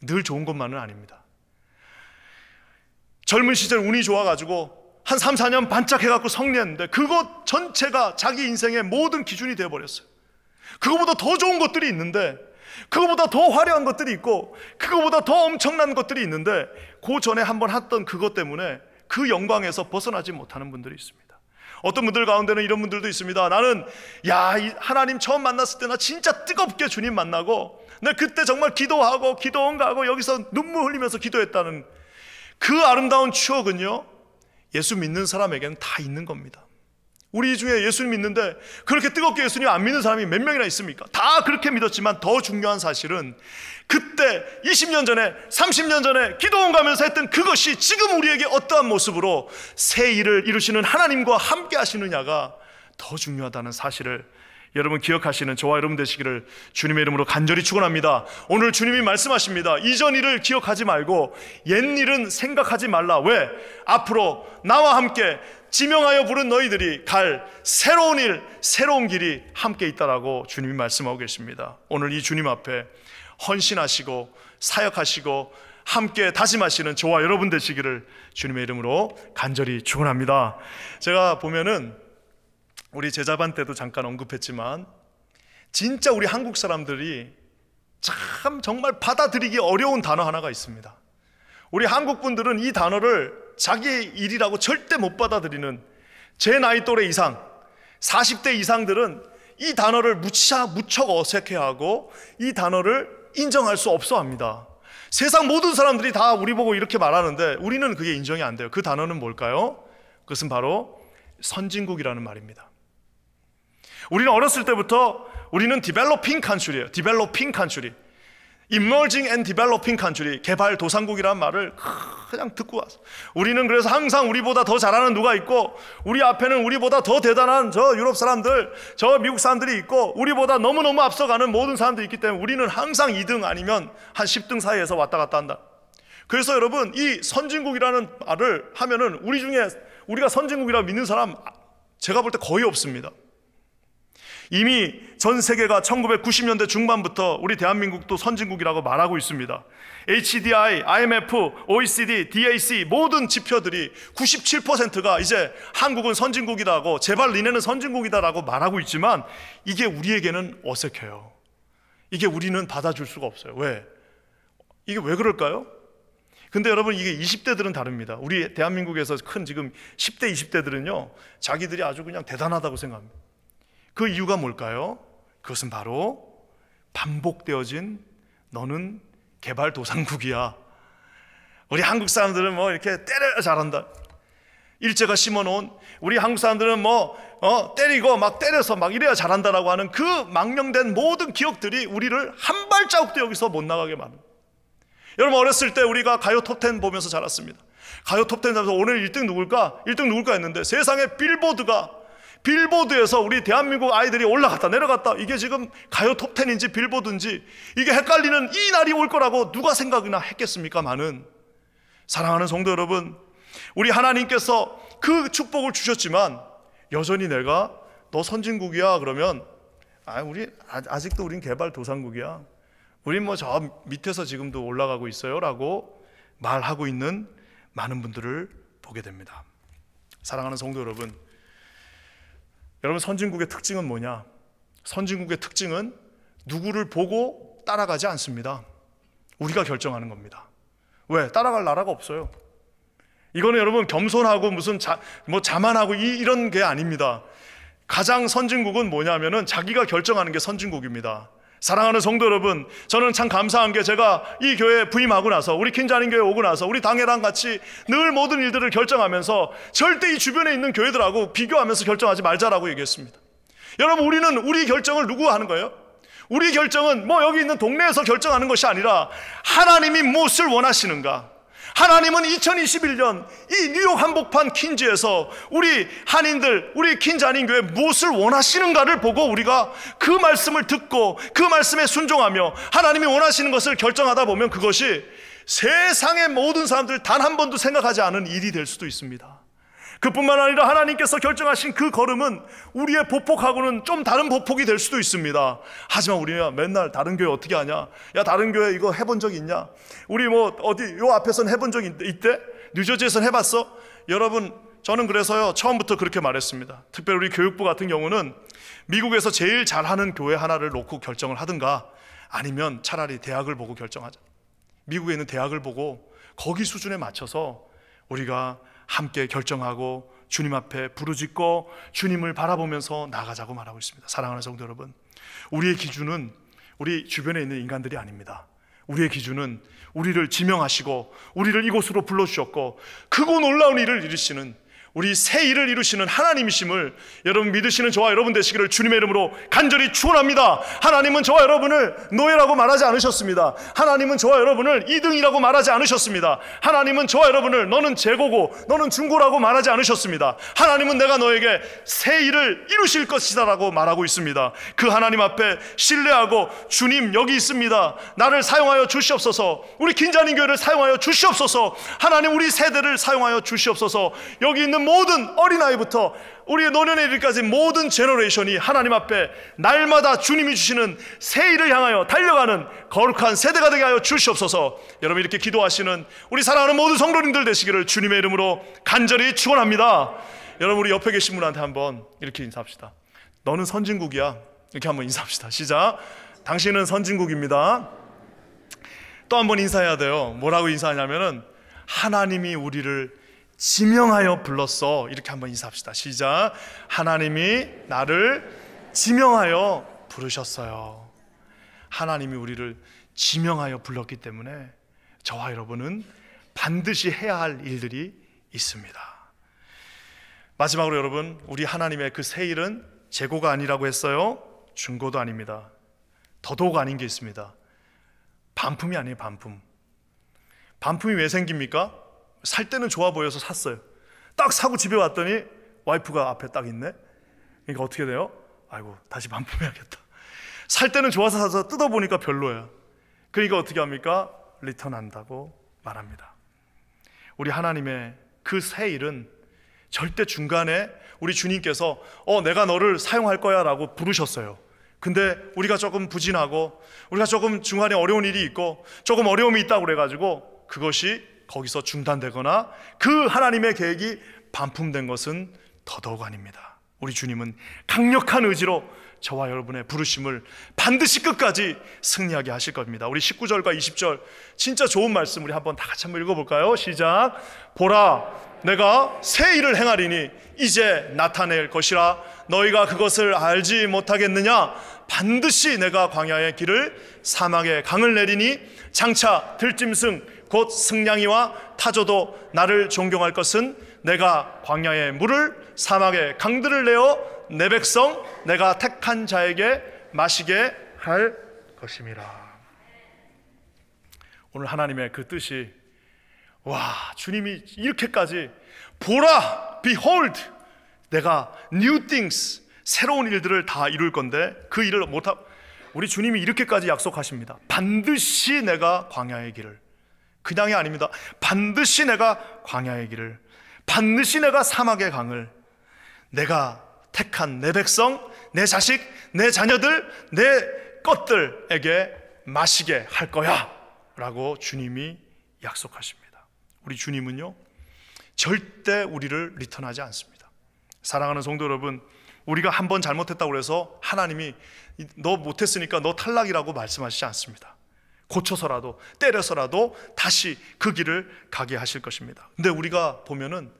늘 좋은 것만은 아닙니다. 젊은 시절 운이 좋아가지고 한 3, 4년 반짝해갖고 성리했는데 그것 전체가 자기 인생의 모든 기준이 되어버렸어요. 그거보다 더 좋은 것들이 있는데, 그거보다 더 화려한 것들이 있고, 그거보다 더 엄청난 것들이 있는데, 그 전에 한번 했던 그것 때문에 그 영광에서 벗어나지 못하는 분들이 있습니다. 어떤 분들 가운데는 이런 분들도 있습니다. 나는 하나님 처음 만났을 때 나 진짜 뜨겁게 주님 만나고 내 그때 정말 기도하고 기도원가하고 여기서 눈물 흘리면서 기도했다는 그 아름다운 추억은요, 예수 믿는 사람에게는 다 있는 겁니다. 우리 중에 예수님 믿는데 그렇게 뜨겁게 예수님 안 믿는 사람이 몇 명이나 있습니까? 다 그렇게 믿었지만 더 중요한 사실은 그때 20년 전에 30년 전에 기도원 가면서 했던 그것이 지금 우리에게 어떠한 모습으로 새 일을 이루시는 하나님과 함께 하시느냐가 더 중요하다는 사실을 여러분 기억하시는 저와 여러분 되시기를 주님의 이름으로 간절히 축원합니다. 오늘 주님이 말씀하십니다. 이전 일을 기억하지 말고 옛 일은 생각하지 말라. 왜? 앞으로 나와 함께 지명하여 부른 너희들이 갈 새로운 일, 새로운 길이 함께 있다라고 주님이 말씀하고 계십니다. 오늘 이 주님 앞에 헌신하시고 사역하시고 함께 다짐하시는 저와 여러분 되시기를 주님의 이름으로 간절히 축원합니다. 제가 보면은 우리 제자반 때도 잠깐 언급했지만 진짜 우리 한국 사람들이 참 정말 받아들이기 어려운 단어 하나가 있습니다. 우리 한국 분들은 이 단어를 자기의 일이라고 절대 못 받아들이는, 제 나이 또래 이상 40대 이상들은 이 단어를 무척 어색해하고 이 단어를 인정할 수 없어 합니다. 세상 모든 사람들이 다 우리 보고 이렇게 말하는데 우리는 그게 인정이 안 돼요. 그 단어는 뭘까요? 그것은 바로 선진국이라는 말입니다. 우리는 어렸을 때부터 우리는 developing country예요. developing country, emerging and developing country, 개발도상국이라는 말을 그냥 듣고 왔어. 우리는 그래서 항상 우리보다 더 잘하는 누가 있고, 우리 앞에는 우리보다 더 대단한 저 유럽 사람들, 저 미국 사람들이 있고, 우리보다 너무너무 앞서가는 모든 사람들이 있기 때문에 우리는 항상 2등 아니면 한 10등 사이에서 왔다 갔다 한다. 그래서 여러분, 이 선진국이라는 말을 하면은 우리 중에 우리가 선진국이라고 믿는 사람 제가 볼 때 거의 없습니다. 이미 전 세계가 1990년대 중반부터 우리 대한민국도 선진국이라고 말하고 있습니다. HDI, IMF, OECD, DAC 모든 지표들이 97%가 이제 한국은 선진국이라고, 제발 니네는 선진국이다라고 말하고 있지만 이게 우리에게는 어색해요. 이게 우리는 받아줄 수가 없어요. 왜? 이게 왜 그럴까요? 근데 여러분, 이게 20대들은 다릅니다. 우리 대한민국에서 큰 지금 10대, 20대들은요 자기들이 아주 그냥 대단하다고 생각합니다. 그 이유가 뭘까요? 그것은 바로 반복되어진 너는 개발도상국이야. 우리 한국 사람들은 뭐 이렇게 때려야 잘한다. 일제가 심어놓은, 우리 한국 사람들은 때리고 막 때려서 막 이래야 잘한다라고 하는 그 망령된 모든 기억들이 우리를 한 발자국도 여기서 못 나가게 만듭니다. 여러분, 어렸을 때 우리가 가요 톱10 보면서 자랐습니다. 가요 톱10 하면서 오늘 1등 누굴까? 1등 누굴까 했는데 세상에 빌보드에서 우리 대한민국 아이들이 올라갔다 내려갔다, 이게 지금 가요 톱10인지 빌보드인지 이게 헷갈리는 이 날이 올 거라고 누가 생각이나 했겠습니까? 많은 사랑하는 성도 여러분, 우리 하나님께서 그 축복을 주셨지만 여전히 내가 너 선진국이야 그러면 우리 아직도 우린 개발도상국이야, 우린 뭐 저 밑에서 지금도 올라가고 있어요 라고 말하고 있는 많은 분들을 보게 됩니다. 사랑하는 성도 여러분, 선진국의 특징은 뭐냐? 선진국의 특징은 누구를 보고 따라가지 않습니다. 우리가 결정하는 겁니다. 왜? 따라갈 나라가 없어요. 이거는 여러분 겸손하고 무슨 자만하고 이런 게 아닙니다. 가장 선진국은 뭐냐면은 자기가 결정하는 게 선진국입니다. 사랑하는 성도 여러분, 저는 참 감사한 게 제가 이 교회에 부임하고 나서, 우리 킨자님 교회 오고 나서 우리 당회랑 같이 늘 모든 일들을 결정하면서 절대 이 주변에 있는 교회들하고 비교하면서 결정하지 말자라고 얘기했습니다. 여러분, 우리는 우리 결정을 누구가 하는 거예요? 우리 결정은 여기 있는 동네에서 결정하는 것이 아니라 하나님이 무엇을 원하시는가? 하나님은 2021년 이 뉴욕 한복판 킨즈에서 우리 한인들, 우리 킨즈 한인교회 무엇을 원하시는가를 보고 우리가 그 말씀을 듣고 그 말씀에 순종하며 하나님이 원하시는 것을 결정하다 보면 그것이 세상의 모든 사람들 단 한 번도 생각하지 않은 일이 될 수도 있습니다. 그뿐만 아니라 하나님께서 결정하신 그 걸음은 우리의 보폭하고는 좀 다른 보폭이 될 수도 있습니다. 하지만 우리는 맨날 다른 교회 어떻게 하냐? 야, 다른 교회 이거 해본 적 있냐? 우리 어디 요 앞에서는 해본 적 있대? 뉴저지에서는 해봤어? 여러분, 저는 그래서요 처음부터 그렇게 말했습니다. 특별히 우리 교육부 같은 경우는 미국에서 제일 잘하는 교회 하나를 놓고 결정을 하든가 아니면 차라리 대학을 보고 결정하자. 미국에 있는 대학을 보고 거기 수준에 맞춰서 우리가 함께 결정하고 주님 앞에 부르짖고 주님을 바라보면서 나가자고 말하고 있습니다. 사랑하는 성도 여러분, 우리의 기준은 우리 주변에 있는 인간들이 아닙니다. 우리의 기준은 우리를 지명하시고 우리를 이곳으로 불러주셨고 크고 놀라운 일을 이루시는, 우리 새 일을 이루시는 하나님이심을 여러분 믿으시는 저와 여러분 되시기를 주님의 이름으로 간절히 축원합니다. 하나님은 저와 여러분을 노예라고 말하지 않으셨습니다. 하나님은 저와 여러분을 2등이라고 말하지 않으셨습니다. 하나님은 저와 여러분을 너는 재고고 너는 중고라고 말하지 않으셨습니다. 하나님은 내가 너에게 새 일을 이루실 것이다 라고 말하고 있습니다. 그 하나님 앞에 신뢰하고 주님 여기 있습니다, 나를 사용하여 주시옵소서, 우리 긴자님 교회를 사용하여 주시옵소서, 하나님 우리 세대를 사용하여 주시옵소서. 여기 있는 모든 어린아이부터 우리의 노년에 이르기까지 모든 제너레이션이 하나님 앞에 날마다 주님이 주시는 새 일을 향하여 달려가는 거룩한 세대가 되게 하여 주시옵소서. 여러분, 이렇게 기도하시는 우리 사랑하는 모든 성도님들 되시기를 주님의 이름으로 간절히 축원합니다. 여러분, 우리 옆에 계신 분한테 한번 이렇게 인사합시다. 너는 선진국이야. 이렇게 한번 인사합시다. 시작. 당신은 선진국입니다. 또 한번 인사해야 돼요. 뭐라고 인사하냐면은 하나님이 우리를 지명하여 불렀어. 이렇게 한번 인사합시다. 시작. 하나님이 나를 지명하여 부르셨어요. 하나님이 우리를 지명하여 불렀기 때문에 저와 여러분은 반드시 해야 할 일들이 있습니다. 마지막으로 여러분, 우리 하나님의 그 새 일은 재고가 아니라고 했어요. 중고도 아닙니다. 더더욱 아닌 게 있습니다. 반품이 아니에요. 반품이 왜 생깁니까? 살 때는 좋아 보여서 샀어요. 딱 사고 집에 왔더니 와이프가 앞에 딱 있네. 그러니까 어떻게 돼요? 아이고, 다시 반품해야겠다. 살 때는 좋아서 사서 뜯어보니까 별로야. 그러니까 어떻게 합니까? 리턴한다고 말합니다. 우리 하나님의 그 새 일은 절대 중간에 우리 주님께서 내가 너를 사용할 거야 라고 부르셨어요. 근데 우리가 조금 부진하고 우리가 조금 중간에 어려운 일이 있고 조금 어려움이 있다고 그래가지고 그것이 거기서 중단되거나 그 하나님의 계획이 반품된 것은 더더욱 아닙니다. 우리 주님은 강력한 의지로 저와 여러분의 부르심을 반드시 끝까지 승리하게 하실 겁니다. 우리 19절과 20절 진짜 좋은 말씀 우리 한번 다 같이 한번 읽어볼까요? 시작. 보라, 내가 새 일을 행하리니 이제 나타낼 것이라 너희가 그것을 알지 못하겠느냐? 반드시 내가 광야의 길을 사막에 강을 내리니 장차 들짐승 곧 승냥이와 타조도 나를 존경할 것은 내가 광야의 물을 사막의 강들을 내어 내 백성 내가 택한 자에게 마시게 할 것임이라. 오늘 하나님의 그 뜻이, 와, 주님이 이렇게까지 보라, behold, 내가 new things, 새로운 일들을 다 이룰 건데 그 일을 못하고, 우리 주님이 이렇게까지 약속하십니다. 반드시 내가 광야의 길을, 그냥이 아닙니다. 반드시 내가 광야의 길을, 반드시 내가 사막의 강을, 내가 택한 내 백성, 내 자식, 내 자녀들, 내 것들에게 마시게 할 거야 라고 주님이 약속하십니다. 우리 주님은요 절대 우리를 리턴하지 않습니다. 사랑하는 성도 여러분, 우리가 한번 잘못했다고 해서 하나님이 너 못했으니까 너 탈락이라고 말씀하시지 않습니다. 고쳐서라도 때려서라도 다시 그 길을 가게 하실 것입니다. 근데 우리가 보면은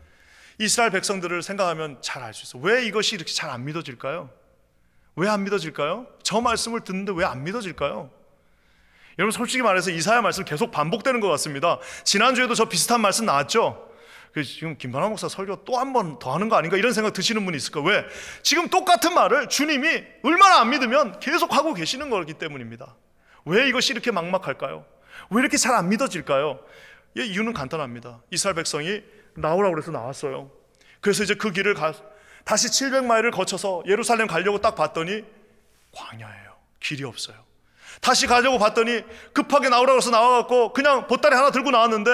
이스라엘 백성들을 생각하면 잘 알 수 있어요. 왜 이것이 이렇게 잘 안 믿어질까요? 왜 안 믿어질까요? 저 말씀을 듣는데 왜 안 믿어질까요? 여러분, 솔직히 말해서 이사야 말씀 계속 반복되는 것 같습니다. 지난주에도 저 비슷한 말씀 나왔죠? 지금 김반환 목사 설교 또 한 번 더 하는 거 아닌가 이런 생각 드시는 분이 있을 거예요. 왜? 지금 똑같은 말을 주님이 얼마나 안 믿으면 계속 하고 계시는 거기 때문입니다. 왜 이것이 이렇게 막막할까요? 왜 이렇게 잘 안 믿어질까요? 이유는 간단합니다. 이스라엘 백성이 나오라고 그래서 나왔어요. 그래서 이제 그 길을 다시 700마일을 거쳐서 예루살렘 가려고 딱 봤더니 광야예요. 길이 없어요. 다시 가려고 봤더니 급하게 나오라고 해서 나와갖고 그냥 보따리 하나 들고 나왔는데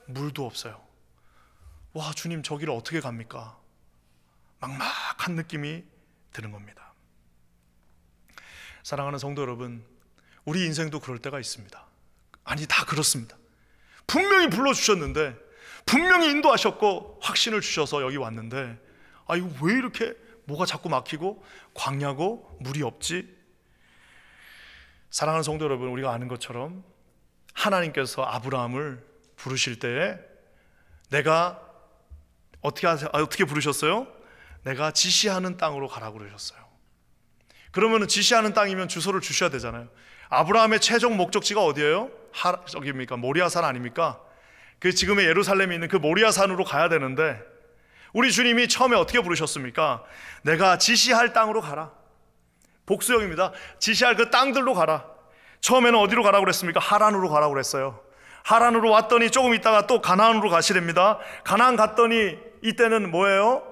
물도 없어요. 와, 주님 저 길을 어떻게 갑니까? 막막한 느낌이 드는 겁니다. 사랑하는 성도 여러분, 우리 인생도 그럴 때가 있습니다. 아니, 다 그렇습니다. 분명히 불러주셨는데, 분명히 인도하셨고 확신을 주셔서 여기 왔는데, 이거 왜 이렇게 뭐가 자꾸 막히고 광야고 물이 없지? 사랑하는 성도 여러분, 우리가 아는 것처럼 하나님께서 아브라함을 부르실 때에 내가 어떻게 부르셨어요? 내가 지시하는 땅으로 가라고 그러셨어요. 그러면 지시하는 땅이면 주소를 주셔야 되잖아요. 아브라함의 최종 목적지가 어디예요? 저기입니까? 모리아산 아닙니까? 그 지금의 예루살렘에 있는 그 모리아산으로 가야 되는데, 우리 주님이 처음에 어떻게 부르셨습니까? 내가 지시할 땅으로 가라. 복수형입니다. 지시할 그 땅들로 가라. 처음에는 어디로 가라고 그랬습니까? 하란으로 가라고 그랬어요. 하란으로 왔더니 조금 있다가 또 가나안으로 가시랍니다. 가나안 갔더니 이때는 뭐예요?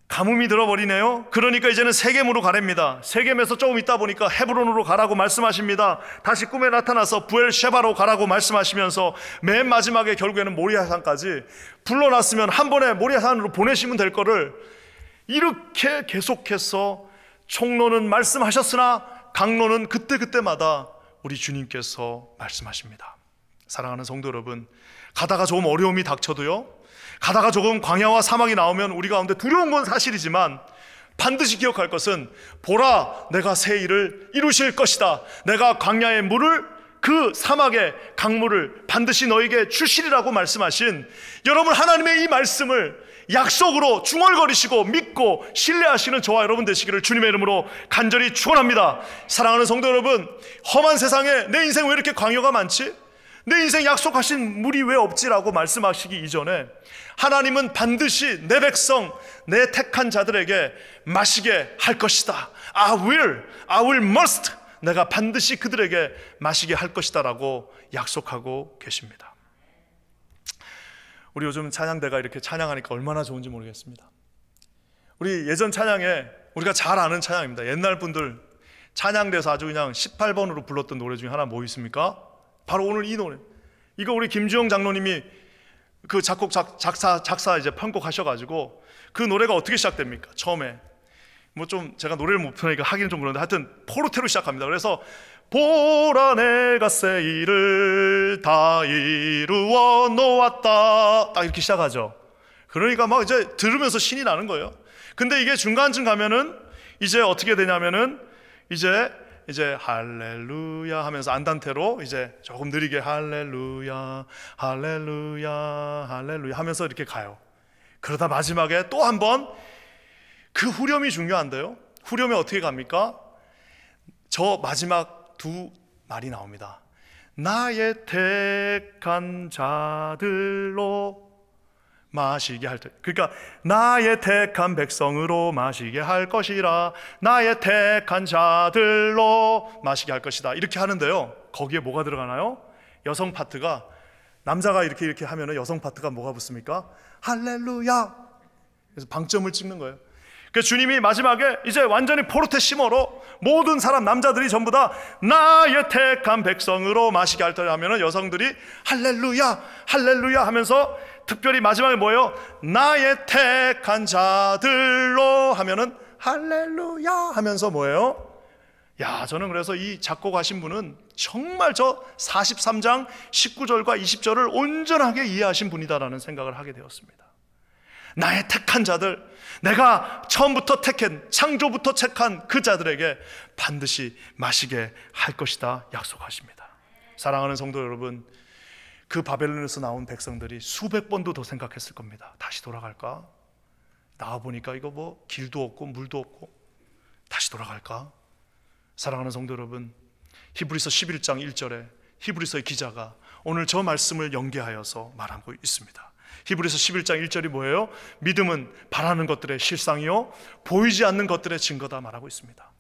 가뭄이 들어버리네요. 그러니까 이제는 세겜으로 가랍니다. 세겜에서 조금 있다 보니까 헤브론으로 가라고 말씀하십니다. 다시 꿈에 나타나서 부엘셰바로 가라고 말씀하시면서 맨 마지막에 결국에는 모리아산까지 불러놨으면 한 번에 모리아산으로 보내시면 될 거를 이렇게 계속해서 총로는 말씀하셨으나 강로는 그때그때마다 우리 주님께서 말씀하십니다. 사랑하는 성도 여러분, 가다가 조금 어려움이 닥쳐도요, 가다가 조금 광야와 사막이 나오면 우리 가운데 두려운 건 사실이지만 반드시 기억할 것은 보라 내가 새 일을 이루실 것이다. 내가 광야의 물을 그 사막의 강물을 반드시 너에게 주시리라고 말씀하신 여러분 하나님의 이 말씀을 약속으로 중얼거리시고 믿고 신뢰하시는 저와 여러분 되시기를 주님의 이름으로 간절히 축원합니다. 사랑하는 성도 여러분, 험한 세상에 내 인생 왜 이렇게 광야가 많지? 내 인생 약속하신 물이 왜 없지라고 말씀하시기 이전에 하나님은 반드시 내 백성, 내 택한 자들에게 마시게 할 것이다. I will must. 내가 반드시 그들에게 마시게 할 것이다 라고 약속하고 계십니다. 우리 요즘 찬양대가 이렇게 찬양하니까 얼마나 좋은지 모르겠습니다. 우리 예전 찬양에 우리가 잘 아는 찬양입니다. 옛날 분들 찬양대에서 아주 그냥 18번으로 불렀던 노래 중에 하나 뭐 있습니까? 바로 오늘 이 노래. 이거 우리 김주영 장로님이 그 작곡 작사 이제 편곡하셔가지고 그 노래가 어떻게 시작됩니까? 처음에 뭐 좀 제가 노래를 못 부르니까 하기는 좀 그런데 하여튼 포르테로 시작합니다. 그래서 보라 내가 새 일을 다 이루어 놓았다 딱 이렇게 시작하죠. 그러니까 막 이제 들으면서 신이 나는 거예요. 근데 이게 중간쯤 가면은 이제 어떻게 되냐면은 이제 할렐루야 하면서 안단테로 이제 조금 느리게 할렐루야 할렐루야 할렐루야 하면서 이렇게 가요. 그러다 마지막에 또 한 번 그 후렴이 중요한데요. 후렴이 어떻게 갑니까? 저 마지막 두 말이 나옵니다. 나의 택한 자들로 마시게 할 때, 그러니까 나의 택한 백성으로 마시게 할 것이라, 나의 택한 자들로 마시게 할 것이다 이렇게 하는데요. 거기에 뭐가 들어가나요? 여성 파트가, 남자가 이렇게 하면은 여성 파트가 뭐가 붙습니까? 할렐루야. 그래서 방점을 찍는 거예요. 그래서 주님이 마지막에 이제 완전히 포르테시모로 모든 사람 남자들이 전부 다 나의 택한 백성으로 마시게 할 때 하면은 여성들이 할렐루야 할렐루야 하면서 특별히 마지막에 뭐예요? 나의 택한 자들로 하면은 할렐루야 하면서 뭐예요? 야, 저는 그래서 이 작곡하신 분은 정말 저 43장 19절과 20절을 온전하게 이해하신 분이다라는 생각을 하게 되었습니다. 나의 택한 자들, 내가 처음부터 택한, 창조부터 택한 그 자들에게 반드시 마시게 할 것이다 약속하십니다. 사랑하는 성도 여러분, 그 바벨론에서 나온 백성들이 수백 번도 더 생각했을 겁니다. 다시 돌아갈까? 나와보니까 이거 뭐 길도 없고 물도 없고 다시 돌아갈까? 사랑하는 성도 여러분, 히브리서 11장 1절에 히브리서의 기자가 오늘 저 말씀을 연계하여서 말하고 있습니다. 히브리서 11장 1절이 뭐예요? 믿음은 바라는 것들의 실상이요 보이지 않는 것들의 증거다 말하고 있습니다.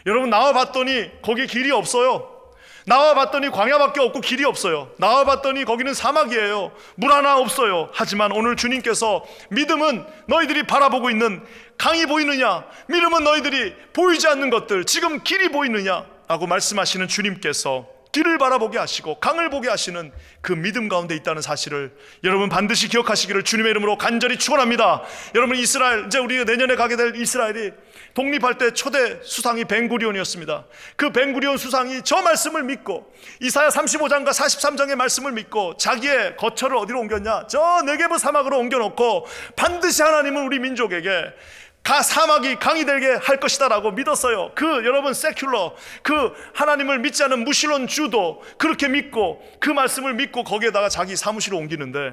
여러분, 나와봤더니 거기 길이 없어요. 나와봤더니 광야밖에 없고 길이 없어요. 나와봤더니 거기는 사막이에요. 물 하나 없어요. 하지만 오늘 주님께서 믿음은 너희들이 바라보고 있는 강이 보이느냐? 믿음은 너희들이 보이지 않는 것들, 지금 길이 보이느냐? 라고 말씀하시는 주님께서 길을 바라보게 하시고 강을 보게 하시는 그 믿음 가운데 있다는 사실을 여러분 반드시 기억하시기를 주님의 이름으로 간절히 축원합니다. 여러분, 이스라엘, 이제 우리가 내년에 가게 될 이스라엘이 독립할 때 초대 수상이 벤구리온이었습니다. 그 벤구리온 수상이 저 말씀을 믿고 이사야 35장과 43장의 말씀을 믿고 자기의 거처를 어디로 옮겼냐? 저 네게브 사막으로 옮겨놓고 반드시 하나님은 우리 민족에게 사막이 강이 되게 할 것이다 라고 믿었어요. 그 여러분 세큘러, 그 하나님을 믿지 않은 무신론 주도 그렇게 믿고 그 말씀을 믿고 거기에다가 자기 사무실을 옮기는데,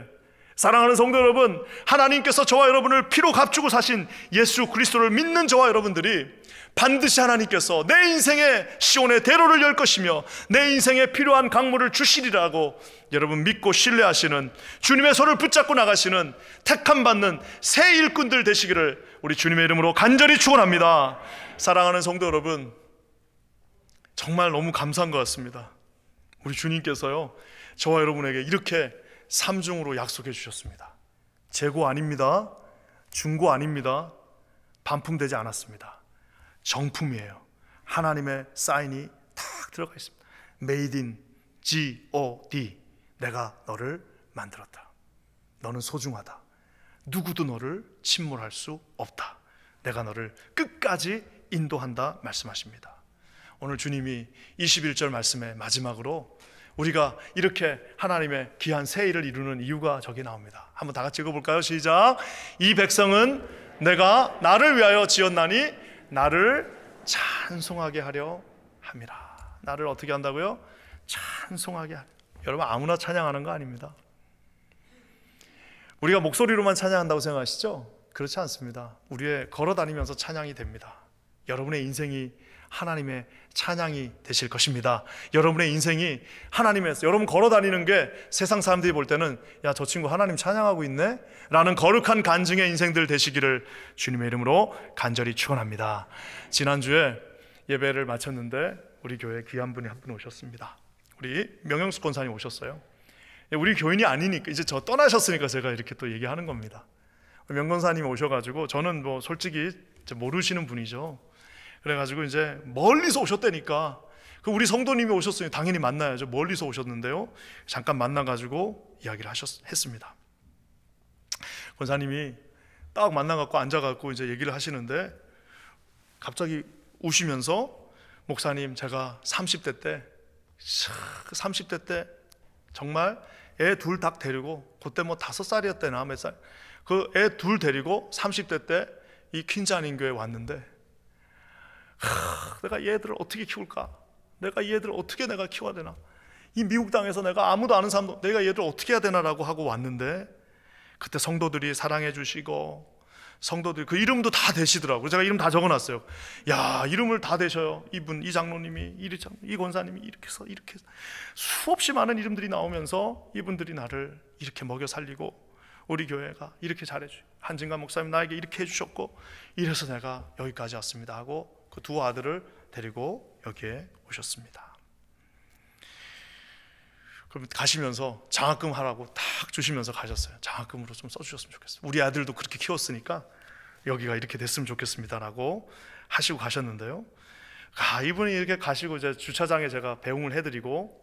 사랑하는 성도 여러분, 하나님께서 저와 여러분을 피로 값주고 사신 예수 그리스도를 믿는 저와 여러분들이 반드시 하나님께서 내 인생의 시온의 대로를 열 것이며 내 인생에 필요한 강물을 주시리라고 여러분 믿고 신뢰하시는, 주님의 손을 붙잡고 나가시는 택함 받는 새 일꾼들 되시기를 우리 주님의 이름으로 간절히 축원합니다. 사랑하는 성도 여러분, 정말 너무 감사한 것 같습니다. 우리 주님께서요 저와 여러분에게 이렇게 삼중으로 약속해 주셨습니다. 재고 아닙니다. 중고 아닙니다. 반품되지 않았습니다. 정품이에요. 하나님의 사인이 탁 들어가 있습니다. Made in G-O-D. 내가 너를 만들었다. 너는 소중하다. 누구도 너를 침몰할 수 없다. 내가 너를 끝까지 인도한다 말씀하십니다. 오늘 주님이 21절 말씀의 마지막으로 우리가 이렇게 하나님의 귀한 새 일을 이루는 이유가 저기 나옵니다. 한번 다 같이 읽어볼까요? 시작. 이 백성은 내가 나를 위하여 지었나니 나를 찬송하게 하려 함이라. 나를 어떻게 한다고요? 찬송하게 하려. 여러분, 아무나 찬양하는 거 아닙니다. 우리가 목소리로만 찬양한다고 생각하시죠? 그렇지 않습니다. 우리의 걸어다니면서 찬양이 됩니다. 여러분의 인생이 하나님의 찬양이 되실 것입니다. 여러분의 인생이 하나님에서, 여러분 걸어다니는 게 세상 사람들이 볼 때는 야, 저 친구 하나님 찬양하고 있네? 라는 거룩한 간증의 인생들 되시기를 주님의 이름으로 간절히 축원합니다. 지난주에 예배를 마쳤는데 우리 교회에 귀한 분이 한 분 오셨습니다. 우리 명영숙 권사님 오셨어요. 우리 교인이 아니니까, 이제 저 떠나셨으니까 제가 이렇게 또 얘기하는 겁니다. 명 권사님이 오셔가지고, 저는 뭐 솔직히 모르시는 분이죠. 그래가지고 이제 멀리서 오셨다니까, 그 우리 성도님이 오셨으니 당연히 만나야죠. 멀리서 오셨는데요, 잠깐 만나가지고 이야기를 했습니다. 권사님이 딱 만나갖고 앉아갖고 이제 얘기를 하시는데 갑자기 우시면서, 목사님, 제가 30대 때 정말 애 둘 딱 데리고, 그때 뭐 5살이었대나 몇 살, 그 애 둘 데리고 30대 때 이 퀸자닌 교회에 왔는데, 내가 얘들을 어떻게 키울까? 내가 얘들을 어떻게 내가 키워야 되나? 이 미국 땅에서 내가 아무도 아는 사람도, 내가 얘들 어떻게 해야 되나라고 하고 왔는데, 그때 성도들이 사랑해 주시고, 성도들 그 이름도 다 대시더라고요. 제가 이름 다 적어놨어요. 야, 이름을 다 대셔요. 이분, 이 장로님이, 이 권사님이 이렇게 해서 수없이 많은 이름들이 나오면서 이분들이 나를 이렇게 먹여 살리고, 우리 교회가 이렇게 잘해주고, 한진관 목사님 나에게 이렇게 해주셨고, 이래서 내가 여기까지 왔습니다 하고 그 두 아들을 데리고 여기에 오셨습니다. 그럼 가시면서 장학금 하라고 딱 주시면서 가셨어요. 장학금으로 좀 써주셨으면 좋겠어요. 우리 아들도 그렇게 키웠으니까 여기가 이렇게 됐으면 좋겠습니다라고 하시고 가셨는데요. 이분이 이렇게 가시고, 이제 주차장에 제가 배웅을 해드리고,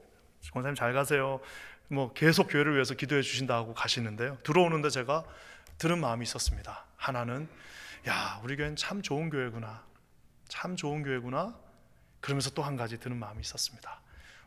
권사님 잘 가세요, 뭐 계속 교회를 위해서 기도해 주신다 하고 가시는데요, 들어오는데 제가 들은 마음이 있었습니다. 하나는, 야, 우리 교회는 참 좋은 교회구나, 참 좋은 교회구나. 그러면서 또 한 가지 드는 마음이 있었습니다.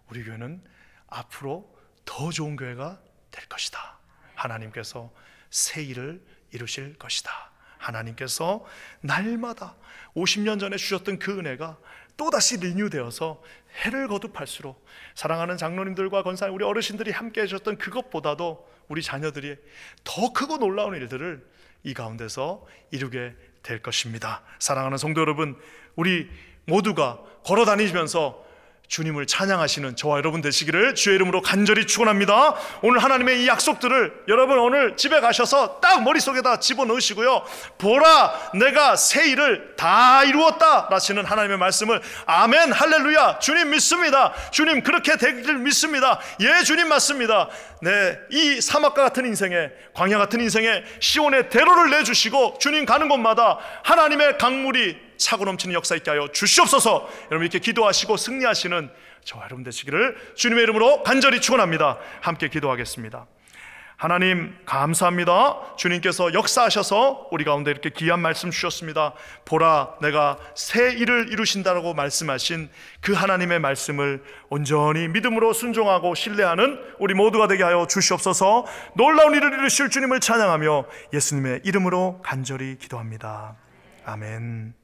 우리 교회는 앞으로 더 좋은 교회가 될 것이다. 하나님께서 새 일을 이루실 것이다. 하나님께서 날마다 50년 전에 주셨던 그 은혜가 또다시 리뉴되어서 해를 거듭할수록 사랑하는 장로님들과 권사님, 우리 어르신들이 함께 해주셨던 그것보다도 우리 자녀들이 더 크고 놀라운 일들을 이 가운데서 이루게 될 것입니다. 사랑하는 성도 여러분, 우리 모두가 걸어다니면서 주님을 찬양하시는 저와 여러분 되시기를 주의 이름으로 간절히 축원합니다. 오늘 하나님의 이 약속들을 여러분 오늘 집에 가셔서 딱 머릿속에다 집어넣으시고요, 보라, 내가 새 일을 다 이루었다 라시는 하나님의 말씀을 아멘, 할렐루야, 주님 믿습니다, 주님 그렇게 되기를 믿습니다, 예 주님 맞습니다, 네, 이 사막과 같은 인생에, 광야 같은 인생에 시온의 대로를 내주시고 주님 가는 곳마다 하나님의 강물이 차고 넘치는 역사 있게 하여 주시옵소서. 여러분 이렇게 기도하시고 승리하시는 저와 여러분 되시기를 주님의 이름으로 간절히 축원합니다. 함께 기도하겠습니다. 하나님 감사합니다. 주님께서 역사하셔서 우리 가운데 이렇게 귀한 말씀 주셨습니다. 보라, 내가 새 일을 이루신다라고 말씀하신 그 하나님의 말씀을 온전히 믿음으로 순종하고 신뢰하는 우리 모두가 되게 하여 주시옵소서. 놀라운 일을 이루실 주님을 찬양하며 예수님의 이름으로 간절히 기도합니다. 아멘.